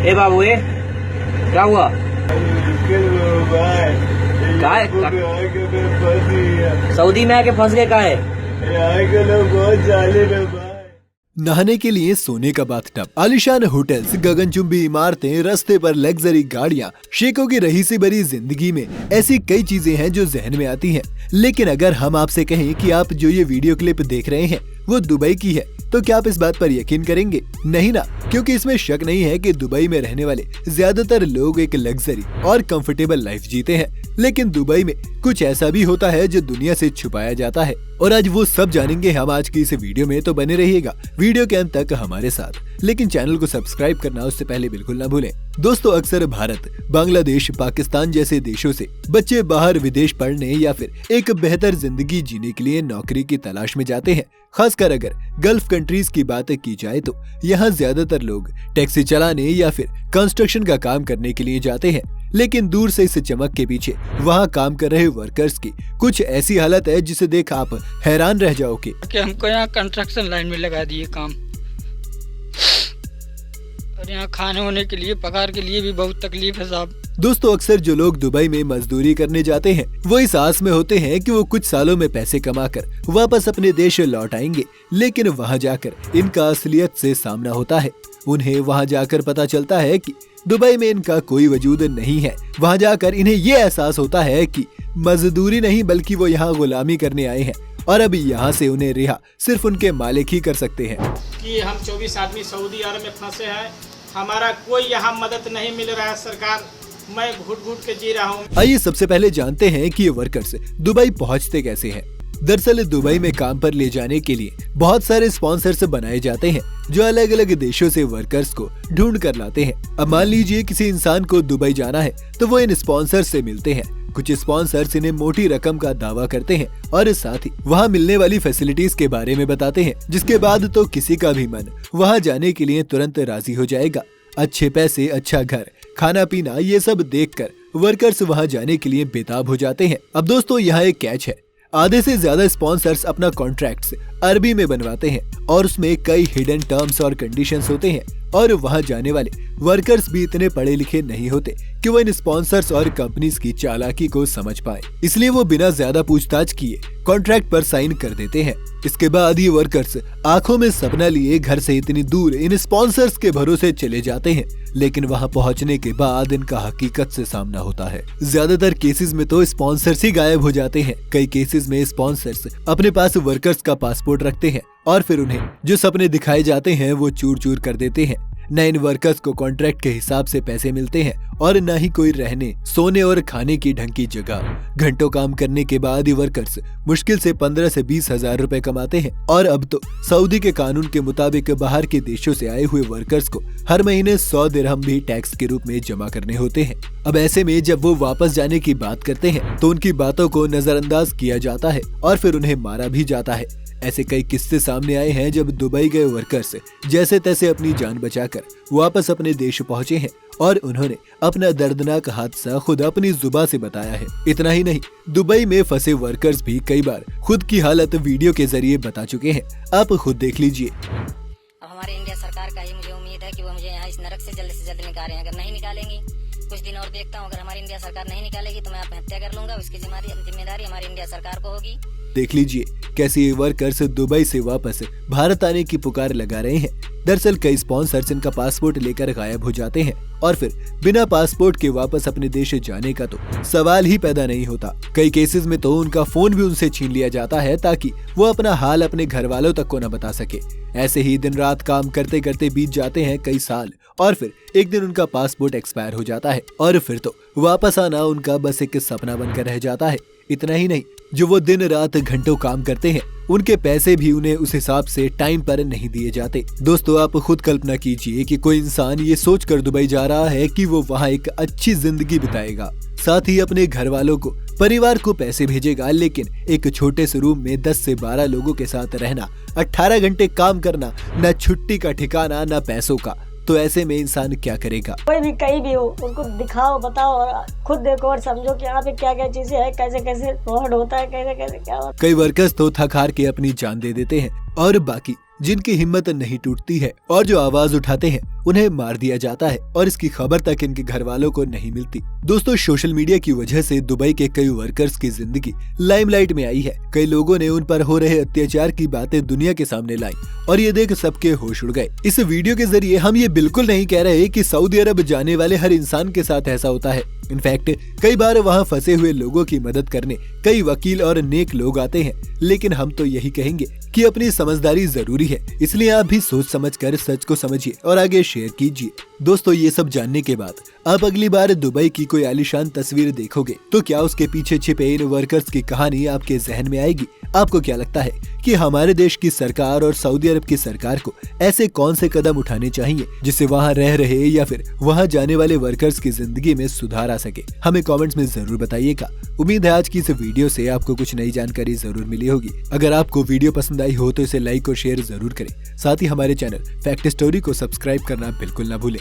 ए बाबू ए क्या हुआ? सऊदी में आके फंस गए का है? नहाने के लिए सोने का बाथटब, आलीशान होटल्स, गगनचुंबी इमारतें, रास्ते पर लग्जरी गाड़ियाँ, शेखों की रईसी भरी जिंदगी में ऐसी कई चीजें हैं जो जहन में आती हैं। लेकिन अगर हम आपसे कहें कि आप जो ये वीडियो क्लिप देख रहे हैं वो दुबई की है, तो क्या आप इस बात पर यकीन करेंगे? नहीं ना, क्योंकि इसमें शक नहीं है कि दुबई में रहने वाले ज्यादातर लोग एक लग्जरी और कंफर्टेबल लाइफ जीते हैं। लेकिन दुबई में कुछ ऐसा भी होता है जो दुनिया से छुपाया जाता है, और आज वो सब जानेंगे हम आज की इस वीडियो में। तो बने रहिएगा वीडियो के अंत तक हमारे साथ। लेकिन चैनल को सब्सक्राइब करना उससे पहले बिल्कुल ना भूलें। दोस्तों, अक्सर भारत, बांग्लादेश, पाकिस्तान जैसे देशों से बच्चे बाहर विदेश पढ़ने या फिर एक बेहतर जिंदगी जीने के लिए नौकरी की तलाश में जाते हैं। खासकर अगर गल्फ कंट्रीज की बात की जाए तो यहाँ ज्यादातर लोग टैक्सी चलाने या फिर कंस्ट्रक्शन का काम करने के लिए जाते हैं। लेकिन दूर से इस चमक के पीछे वहाँ काम कर रहे वर्कर्स की कुछ ऐसी हालत है जिसे देख आप हैरान रह जाओगे। कि हमको यहाँ कंस्ट्रक्शन लाइन में लगा दिए काम, और यहाँ खाने होने के लिए, पगार के लिए भी बहुत तकलीफ है साहब। दोस्तों, अक्सर जो लोग दुबई में मजदूरी करने जाते हैं वो इस आस में होते हैं कि वो कुछ सालों में पैसे कमाकर वापस अपने देश लौट आएंगे। लेकिन वहाँ जाकर इनका असलियत से सामना होता है। उन्हें वहाँ जाकर पता चलता है कि दुबई में इनका कोई वजूद नहीं है। वहाँ जाकर इन्हें ये एहसास होता है कि मजदूरी नहीं बल्कि वो यहाँ गुलामी करने आए हैं, और अब यहाँ से उन्हें रिहा सिर्फ उनके मालिक ही कर सकते हैं। कि हम 24 आदमी सऊदी अरब में फंसे हैं, हमारा कोई यहाँ मदद नहीं मिल रहा है। सरकार, मैं घुट घुट के जी रहा हूँ। आइए सबसे पहले जानते हैं कि ये वर्कर्स दुबई पहुँचते कैसे हैं। दरअसल दुबई में काम पर ले जाने के लिए बहुत सारे स्पॉन्सर्स बनाए जाते हैं जो अलग अलग देशों से वर्कर्स को ढूंढ कर लाते हैं। अब मान लीजिए किसी इंसान को दुबई जाना है तो वो इन स्पॉन्सर्स से मिलते हैं। कुछ स्पॉन्सर्स इन्हें मोटी रकम का दावा करते हैं और साथ ही वहाँ मिलने वाली फैसिलिटीज के बारे में बताते हैं, जिसके बाद तो किसी का भी मन वहाँ जाने के लिए तुरंत राजी हो जाएगा। अच्छे पैसे, अच्छा घर, खाना पीना, ये सब देखकर वर्कर्स वहाँ जाने के लिए बेताब हो जाते हैं। अब दोस्तों, यहाँ एक कैच है। आधे से ज्यादा स्पॉन्सर्स अपना कॉन्ट्रैक्ट्स अरबी में बनवाते हैं और उसमें कई हिडन टर्म्स और कंडीशंस होते हैं, और वहां जाने वाले वर्कर्स भी इतने पढ़े लिखे नहीं होते कि वो इन स्पॉन्सर्स और कंपनीज की चालाकी को समझ पाए। इसलिए वो बिना ज्यादा पूछताछ किए कॉन्ट्रैक्ट पर साइन कर देते हैं। इसके बाद ये वर्कर्स आंखों में सपना लिए घर से इतनी दूर इन स्पॉन्सर्स के भरोसे चले जाते हैं। लेकिन वहां पहुंचने के बाद इनका हकीकत से सामना होता है। ज्यादातर केसेस में तो स्पॉन्सर्स ही गायब हो जाते हैं। कई केसेस में स्पॉन्सर्स अपने पास वर्कर्स का पासपोर्ट रखते हैं और फिर उन्हें जो सपने दिखाए जाते हैं वो चूर चूर कर देते हैं। न इन वर्कर्स को कॉन्ट्रैक्ट के हिसाब से पैसे मिलते हैं और न ही कोई रहने, सोने और खाने की ढंग की जगह। घंटों काम करने के बाद ये वर्कर्स मुश्किल से 15 से 20 हजार रुपए कमाते हैं। और अब तो सऊदी के कानून के मुताबिक बाहर के देशों से आए हुए वर्कर्स को हर महीने 100 दिरहम भी टैक्स के रूप में जमा करने होते हैं। अब ऐसे में जब वो वापस जाने की बात करते हैं तो उनकी बातों को नजरअंदाज किया जाता है और फिर उन्हें मारा भी जाता है। ऐसे कई किस्से सामने आए हैं जब दुबई गए वर्कर्स जैसे तैसे अपनी जान बचाकर वापस अपने देश पहुंचे हैं, और उन्होंने अपना दर्दनाक हादसा खुद अपनी जुबान से बताया है। इतना ही नहीं, दुबई में फंसे वर्कर्स भी कई बार खुद की हालत वीडियो के जरिए बता चुके हैं। आप खुद देख लीजिए। अब हमारे इंडिया सरकार का ही मुझे उम्मीद है कि वो मुझे यहाँ इस नरक से जल्द निकालें। अगर नहीं निकालेंगी, कुछ दिन और देखता हूँ, अगर हमारी इंडिया सरकार नहीं निकालेगी तो मैं आत्महत्या कर लूंगा। उसकी जिम्मेदारी हमारी इंडिया सरकार को होगी। देख लीजिए कैसे ये वर्कर्स दुबई से वापस भारत आने की पुकार लगा रहे हैं। दरअसल कई स्पॉन्सर्स इनका पासपोर्ट लेकर गायब हो जाते हैं और फिर बिना पासपोर्ट के वापस अपने देश जाने का तो सवाल ही पैदा नहीं होता। कई केसेस में तो उनका फोन भी उनसे छीन लिया जाता है ताकि वो अपना हाल अपने घर वालों तक को न बता सके। ऐसे ही दिन रात काम करते करते बीत जाते हैं कई साल, और फिर एक दिन उनका पासपोर्ट एक्सपायर हो जाता है और फिर तो वापस आना उनका बस एक सपना बनकर रह जाता है। इतना ही नहीं, जो वो दिन रात घंटों काम करते हैं उनके पैसे भी उन्हें उस हिसाब से टाइम पर नहीं दिए जाते। दोस्तों, आप खुद कल्पना कीजिए कि कोई इंसान ये सोचकर दुबई जा रहा है कि वो वहाँ एक अच्छी जिंदगी बिताएगा, साथ ही अपने घर वालों को, परिवार को पैसे भेजेगा, लेकिन एक छोटे से रूम में 10 से 12 लोगों के साथ रहना, 18 घंटे काम करना, न छुट्टी का ठिकाना न पैसों का। तो ऐसे में इंसान क्या करेगा? कोई भी कहीं भी हो उनको दिखाओ, बताओ और खुद देखो और समझो कि यहाँ पे क्या क्या चीजें है, कैसे कैसे फ्रॉड होता है, कैसे कैसे क्या होता है। कई वर्कर्स तो थक हार के अपनी जान दे देते हैं और बाकी जिनकी हिम्मत नहीं टूटती है और जो आवाज उठाते हैं उन्हें मार दिया जाता है और इसकी खबर तक इनके घर वालों को नहीं मिलती। दोस्तों, सोशल मीडिया की वजह से दुबई के कई वर्कर्स की जिंदगी लाइमलाइट में आई है। कई लोगों ने उन पर हो रहे अत्याचार की बातें दुनिया के सामने लाई और ये देख सबके होश उड़ गए। इस वीडियो के जरिए हम ये बिल्कुल नहीं कह रहे कि सऊदी अरब जाने वाले हर इंसान के साथ ऐसा होता है। इनफैक्ट कई बार वहाँ फंसे हुए लोगों की मदद करने कई वकील और नेक लोग आते हैं, लेकिन हम तो यही कहेंगे कि अपनी समझदारी जरूरी है, इसलिए आप भी सोच समझकर सच को समझिए और आगे शेयर कीजिए। दोस्तों, ये सब जानने के बाद आप अगली बार दुबई की कोई आलीशान तस्वीर देखोगे तो क्या उसके पीछे छिपे इन वर्कर्स की कहानी आपके जहन में आएगी? आपको क्या लगता है कि हमारे देश की सरकार और सऊदी अरब की सरकार को ऐसे कौन से कदम उठाने चाहिए जिससे वहाँ रह रहे या फिर वहाँ जाने वाले वर्कर्स की जिंदगी में सुधार आ सके? हमें कमेंट्स में जरूर बताइएगा। उम्मीद है आज की इस वीडियो से आपको कुछ नई जानकारी जरूर मिली होगी। अगर आपको वीडियो पसंद आई हो तो इसे लाइक और शेयर जरूर करें। साथ ही हमारे चैनल फैक्ट स्टोरी को सब्सक्राइब करना बिल्कुल न भूलें।